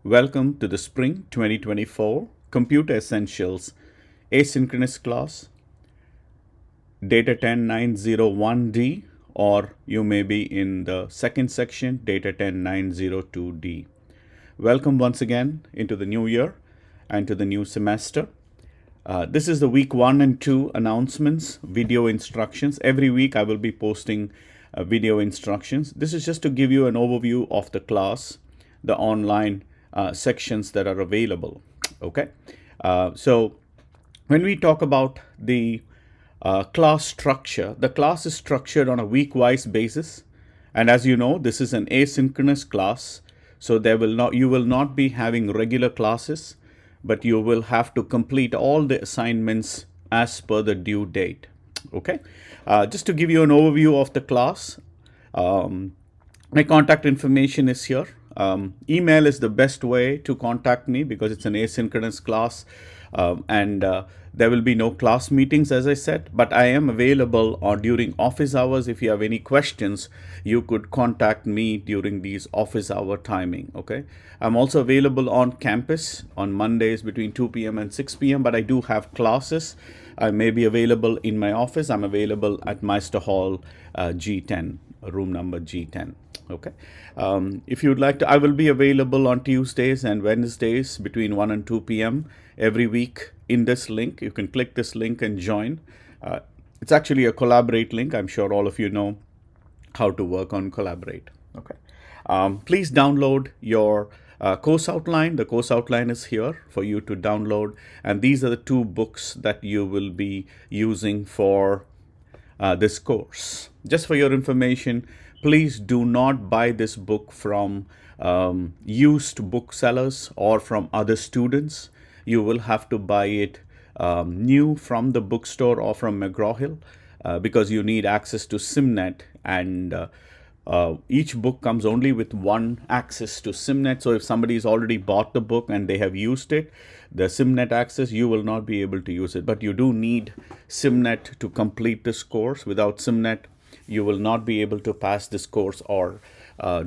Welcome to the Spring 2024 Computer Essentials Asynchronous class, Data 10901D, or you may be in the second section, Data 10902D. Welcome once again into the new year and to the new semester. This is the week 1 and 2 announcements, video instructions. Every week I will be posting video instructions. This is just to give you an overview of the class, the online sections that are available. Okay, so when we talk about the class structure, the class is structured on a week-wise basis, and as you know, this is an asynchronous class, so you will not be having regular classes, but you will have to complete all the assignments as per the due date. Okay, just to give you an overview of the class, my contact information is here. Email is the best way to contact me because it's an asynchronous class, and there will be no class meetings, as I said, but I am available during office hours. If you have any questions, you could contact me during these office hour timing. Okay, I'm also available on campus on Mondays between 2 p.m. and 6 p.m., but I do have classes. I may be available in my office. I'm available at Meister Hall G10, room number G10. Okay. If you'd like to, I will be available on Tuesdays and Wednesdays between 1 and 2 p.m. every week in this link. You can click this link and join. It's actually a Collaborate link. I'm sure all of you know how to work on Collaborate. Okay. Please download your course outline. The course outline is here for you to download. And these are the 2 books that you will be using for this course. Just for your information, please do not buy this book from used booksellers or from other students. You will have to buy it new from the bookstore or from McGraw-Hill because you need access to SIMnet, and each book comes only with one access to SIMnet. So if somebody's already bought the book and they have used it, the SIMnet access, you will not be able to use it. But you do need SIMnet to complete this course. Without SIMnet, you will not be able to pass this course or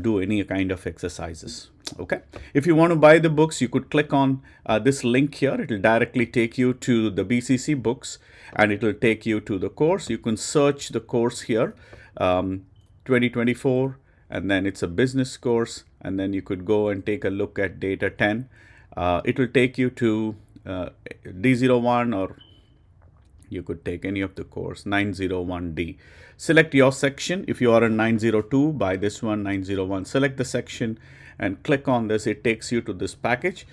do any kind of exercises. Okay. If you want to buy the books, you could click on this link here. It will directly take you to the BCC books and it will take you to the course. You can search the course here, 2024, and then it's a business course. And then you could go and take a look at Data 10. It will take you to D01, or you could take any of the course, 901D. Select your section. If you are in 902, buy this one, 901. Select the section and click on this. It takes you to this package.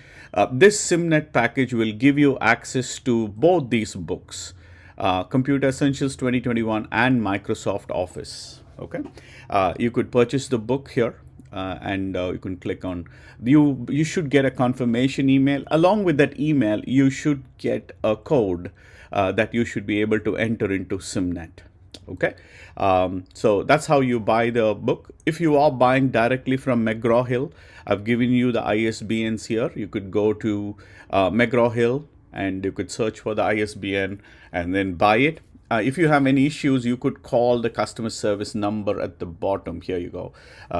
This SIMnet package will give you access to both these books, Computer Essentials 2021 and Microsoft Office. Okay, you could purchase the book here. And you can click on, you should get a confirmation email. Along with that email, you should get a code that you should be able to enter into SIMnet. Okay, so that's how you buy the book. If you are buying directly from McGraw-Hill, I've given you the ISBNs here. You could go to McGraw-Hill and you could search for the ISBN and then buy it. If you have any issues, you could call the customer service number at the bottom. Here you go.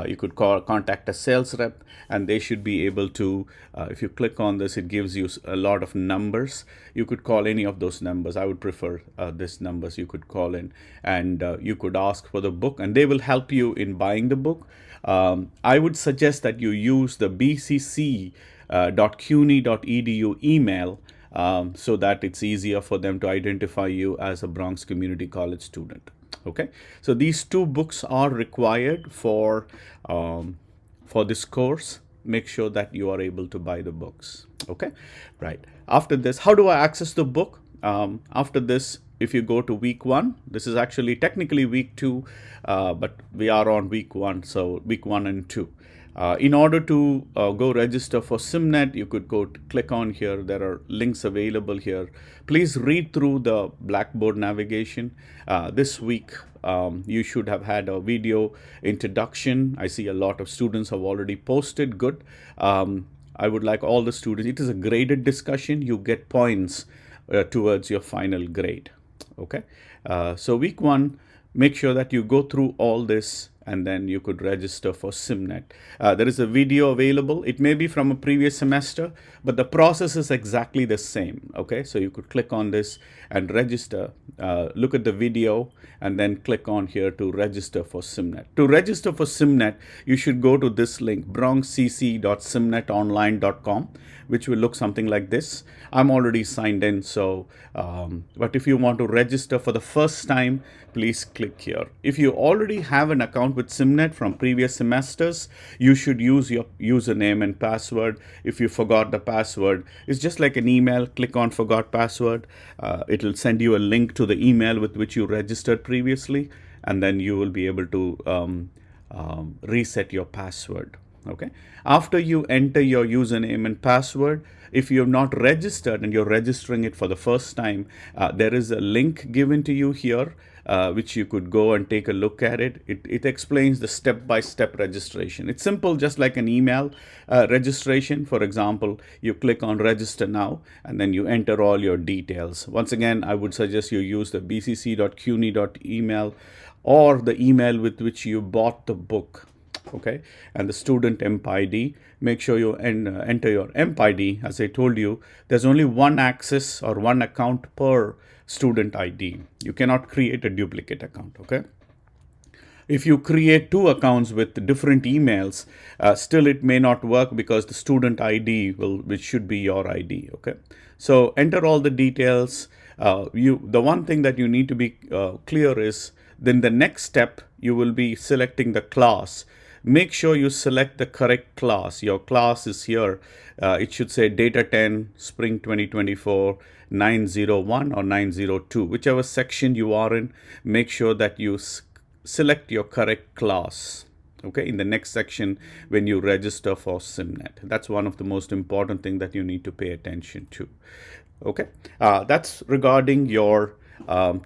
You could contact a sales rep and they should be able to, if you click on this, it gives you a lot of numbers. You could call any of those numbers. I would prefer this numbers. You could call in and you could ask for the book and they will help you in buying the book. I would suggest that you use the bcc.cuny.edu email so that it's easier for them to identify you as a Bronx Community College student. Okay, so these 2 books are required for this course. Make sure that you are able to buy the books. Okay, right. After this, how do I access the book? After this, if you go to week 1, this is actually technically week 2, but we are on week 1, so week 1 and 2. In order to go register for SIMnet, you could go click on here. There are links available here. Please read through the Blackboard navigation. This week, you should have had a video introduction. I see a lot of students have already posted. Good. I would like all the students. It is a graded discussion. You get points towards your final grade. Okay. So week 1, make sure that you go through all this and then you could register for SIMNet. There is a video available. It may be from a previous semester, but the process is exactly the same. Okay, so you could click on this and register. Look at the video and then click on here to register for SIMNet. To register for SIMNet, you should go to this link, bronxcc.simnetonline.com, which will look something like this. I'm already signed in, so but if you want to register for the first time, please click here. If you already have an account with SIMNet from previous semesters, you should use your username and password. If you forgot the password, it's just like an email. Click on forgot password. It will send you a link to the email with which you registered previously, and then you will be able to reset your password. Okay. After you enter your username and password, if you have not registered and you're registering it for the first time, there is a link given to you here, which you could go and take a look at it. It explains the step-by-step registration. It's simple, just like an email registration. For example, you click on register now, and then you enter all your details. Once again, I would suggest you use the bcc.cuny.email or the email with which you bought the book. Okay, and the student EMP-ID. Make sure you enter your EMP-ID. As I told you, there's only one access or one account per student ID. You cannot create a duplicate account. Okay. If you create two accounts with different emails, still it may not work because the student ID which should be your ID. Okay. So enter all the details. The one thing that you need to be clear is then the next step you will be selecting the class. Make sure you select the correct class. Your class is here. It should say Data 10, Spring 2024, 901 or 902. Whichever section you are in, make sure that you select your correct class. Okay, in the next section when you register for SIMNet. That's one of the most important things that you need to pay attention to. Okay, that's regarding your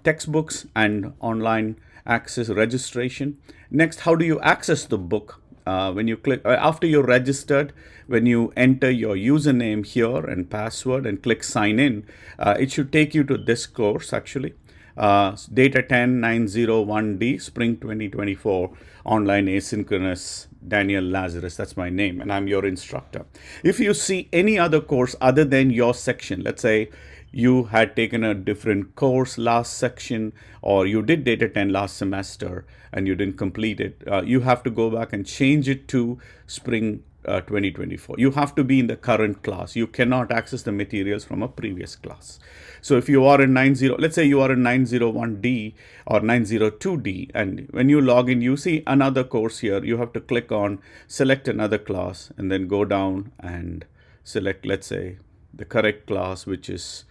textbooks and online access registration. Next, how do you access the book? When you click, after you're registered, when you enter your username here and password and click sign in, it should take you to this course actually. Data 10 901D Spring 2024 Online Asynchronous Daniel Lazarus. That's my name and I'm your instructor. If you see any other course other than your section, let's say you had taken a different course last section, or you did Data 10 last semester and you didn't complete it, you have to go back and change it to Spring 2024. You have to be in the current class. You cannot access the materials from a previous class. So if you are in let's say you are in 901D or 902D, and when you log in, you see another course here. You have to click on select another class and then go down and select, let's say, the correct class, which is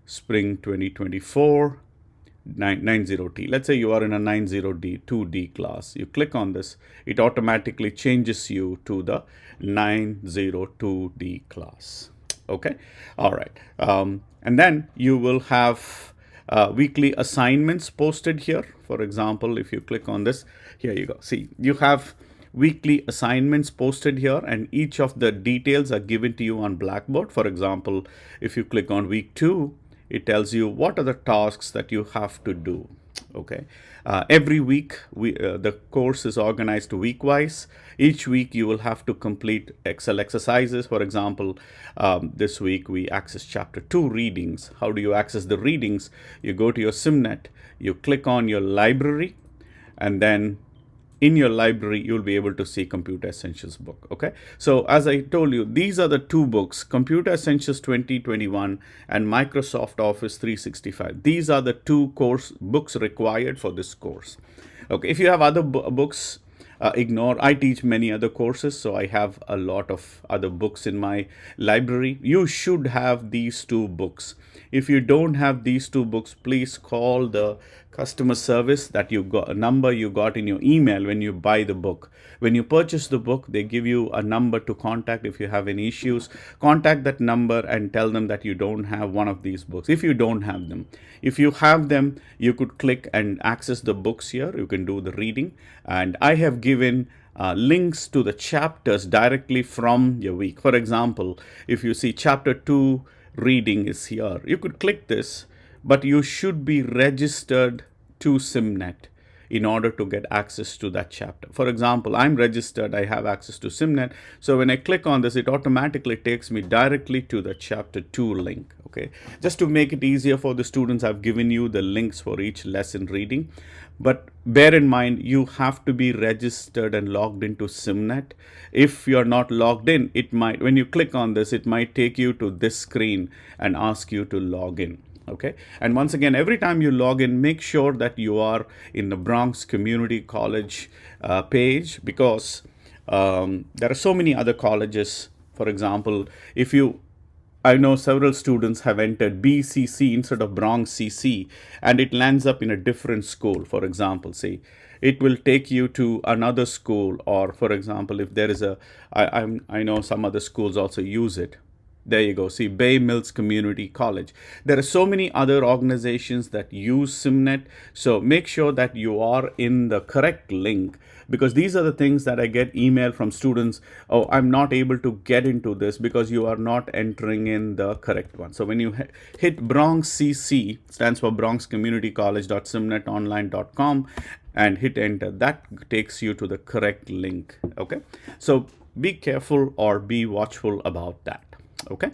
Spring 2024 90T. Let's say you are in a 90D class. You click on this, it automatically changes you to the 902D class. Okay, all right. And then you will have weekly assignments posted here. For example, if you click on this, here you go. See, you have weekly assignments posted here, and each of the details are given to you on Blackboard. For example, if you click on week 2, it tells you what are the tasks that you have to do. Okay. Every week, the course is organized week-wise. Each week, you will have to complete Excel exercises. For example, this week, we access Chapter 2 readings. How do you access the readings? You go to your SIMNet, you click on your library, and then in your library, you'll be able to see Computer Essentials book. Okay. So as I told you, these are the two books, Computer Essentials 2021 and Microsoft Office 365. These are the two course books required for this course. Okay. If you have other books, ignore. I teach many other courses, so I have a lot of other books in my library. You should have these two books. If you don't have these two books, please call the customer service that you got, a number you got in your email when you buy the book. When you purchase the book, they give you a number to contact. If you have any issues, contact that number and tell them that you don't have one of these books. If you don't have them, if you have them, you could click and access the books here. You can do the reading, and I have given links to the chapters directly from your week. For example, if you see Chapter 2 reading is here, you could click this, but you should be registered to SIMNet. in order to get access to that chapter. For example, I'm registered, I have access to SimNet. So when I click on this, it automatically takes me directly to the chapter 2 link. Okay, just to make it easier for the students, I've given you the links for each lesson reading. But bear in mind, you have to be registered and logged into SimNet. If you're not logged in, it might, when you click on this, it might take you to this screen and ask you to log in. Okay, and once again, every time you log in, make sure that you are in the Bronx Community College page, because there are so many other colleges. For example, if you I know several students have entered BCC instead of Bronx CC, and it lands up in a different school. For example, say it will take you to another school, or for example, if there is I know some other schools also use it. There you go. See, Bay Mills Community College. There are so many other organizations that use SimNet. So make sure that you are in the correct link, because these are the things that I get email from students. Oh, I'm not able to get into this because you are not entering in the correct one. So when you hit Bronx CC, stands for Bronx Community College.simnetonline.com, and hit enter, that takes you to the correct link. Okay. So be careful or be watchful about that. Okay,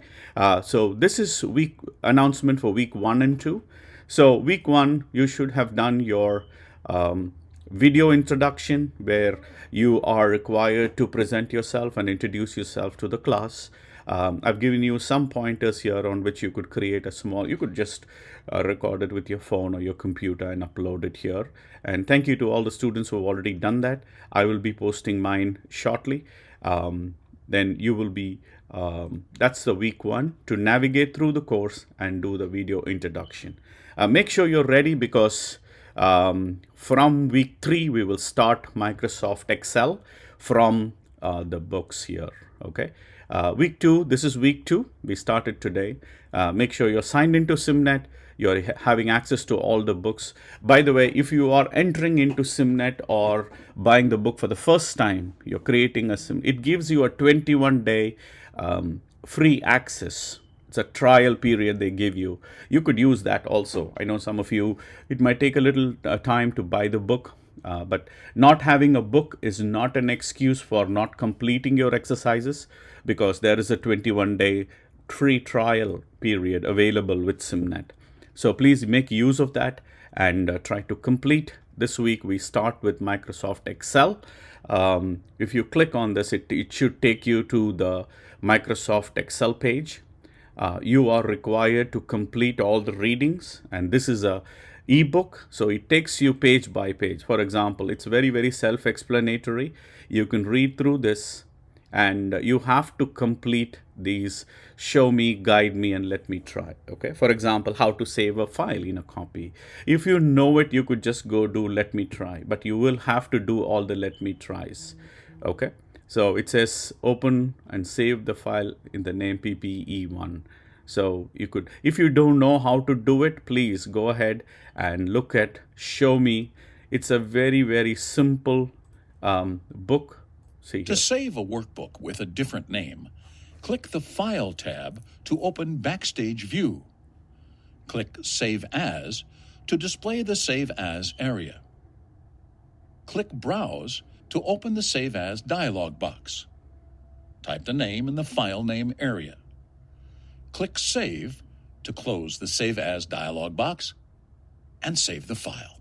so this is week announcement for week 1 and 2. So week 1, you should have done your video introduction, where you are required to present yourself and introduce yourself to the class. I've given you some pointers here on which you could create a small, you could just record it with your phone or your computer and upload it here. And thank you to all the students who have already done that. I will be posting mine shortly. Then you will be, that's the week 1, to navigate through the course and do the video introduction. Make sure you're ready, because from week 3, we will start Microsoft Excel from the books here. Okay. Week 2, this is week 2. We started today. Make sure you're signed into SimNet. You're having access to all the books. By the way, if you are entering into SimNet or buying the book for the first time, you're creating a Sim. It gives you a 21-day free access. It's a trial period they give you. You could use that also. I know some of you, it might take a little time to buy the book. But not having a book is not an excuse for not completing your exercises, because there is a 21-day free trial period available with SimNet. So please make use of that and try to complete. This week we start with Microsoft Excel. If you click on this, it should take you to the Microsoft Excel page. You are required to complete all the readings, and this is a ebook, so it takes you page by page. For example, it's very, very self-explanatory. You can read through this, and you have to complete these show me, guide me, and let me try. Okay, for example, how to save a file in a copy. If you know it, you could just go do let me try, but you will have to do all the let me tries. Okay, so it says open and save the file in the name PPE1. So you could, if you don't know how to do it, please go ahead and look at Show Me. It's a very, very simple book. See to save a workbook with a different name, click the File tab to open Backstage View. Click Save As to display the Save As area. Click Browse to open the Save As dialog box. Type the name in the File Name area. Click Save to close the Save As dialog box and save the file.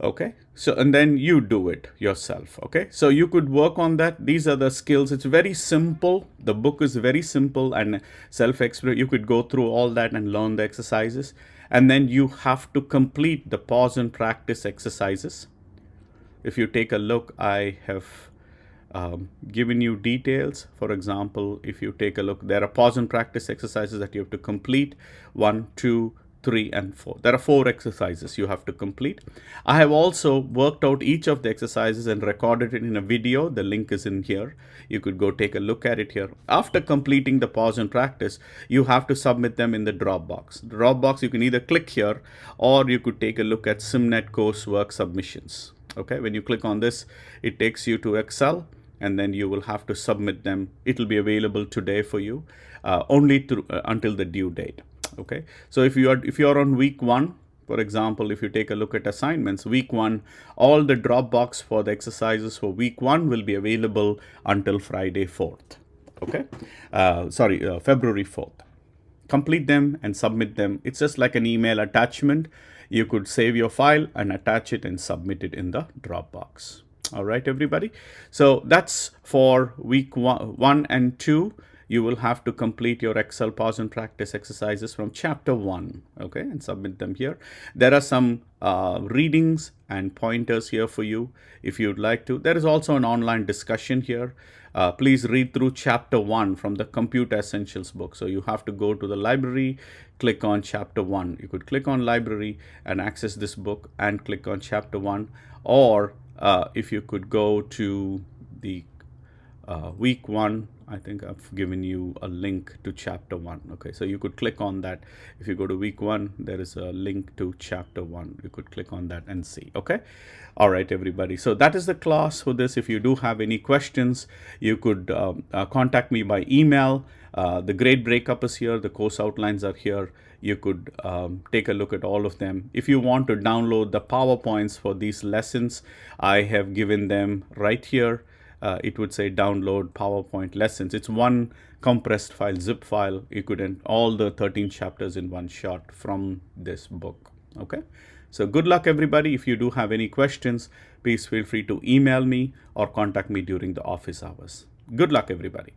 Okay, so and then you do it yourself. Okay, so you could work on that. These are the skills. It's very simple. The book is very simple and self-explanatory. You could go through all that and learn the exercises, and then you have to complete the pause and practice exercises. If you take a look, I have given you details. For example, if you take a look, there are pause and practice exercises that you have to complete. 1, 2, 3, and 4. There are 4 exercises you have to complete. I have also worked out each of the exercises and recorded it in a video. The link is in here. You could go take a look at it here. After completing the pause and practice, you have to submit them in the Dropbox. The Dropbox, you can either click here, or you could take a look at SimNet coursework submissions. Okay, when you click on this, it takes you to Excel, and then you will have to submit them. It will be available today for you, only until the due date. Okay, so if you are on week 1, For example, if you take a look at assignments, week 1, all the Dropbox for the exercises for week 1 will be available until Friday 4th. Okay, February 4th. Complete them and submit them. It's just like an email attachment. You could save your file and attach it and submit it in the Dropbox. All right, everybody. So that's for week 1 and 2. You will have to complete your Excel pause and practice exercises from chapter 1, okay, and submit them here. There are some readings and pointers here for you if you'd like to. There is also an online discussion here. Please read through chapter 1 from the Computer Essentials book. So you have to go to the library, click on chapter 1. You could click on library and access this book and click on chapter 1. Or if you could go to the week 1, I think I've given you a link to chapter 1. Okay, so you could click on that. If you go to week 1, there is a link to chapter 1. You could click on that and see. Okay, all right, everybody. So that is the class for this. If you do have any questions, you could contact me by email. The grade breakup is here. The course outlines are here. You could take a look at all of them. If you want to download the PowerPoints for these lessons, I have given them right here. It would say download PowerPoint lessons. It's one compressed file, zip file. You could end all the 13 chapters in one shot from this book. Okay. So good luck, everybody. If you do have any questions, please feel free to email me or contact me during the office hours. Good luck, everybody.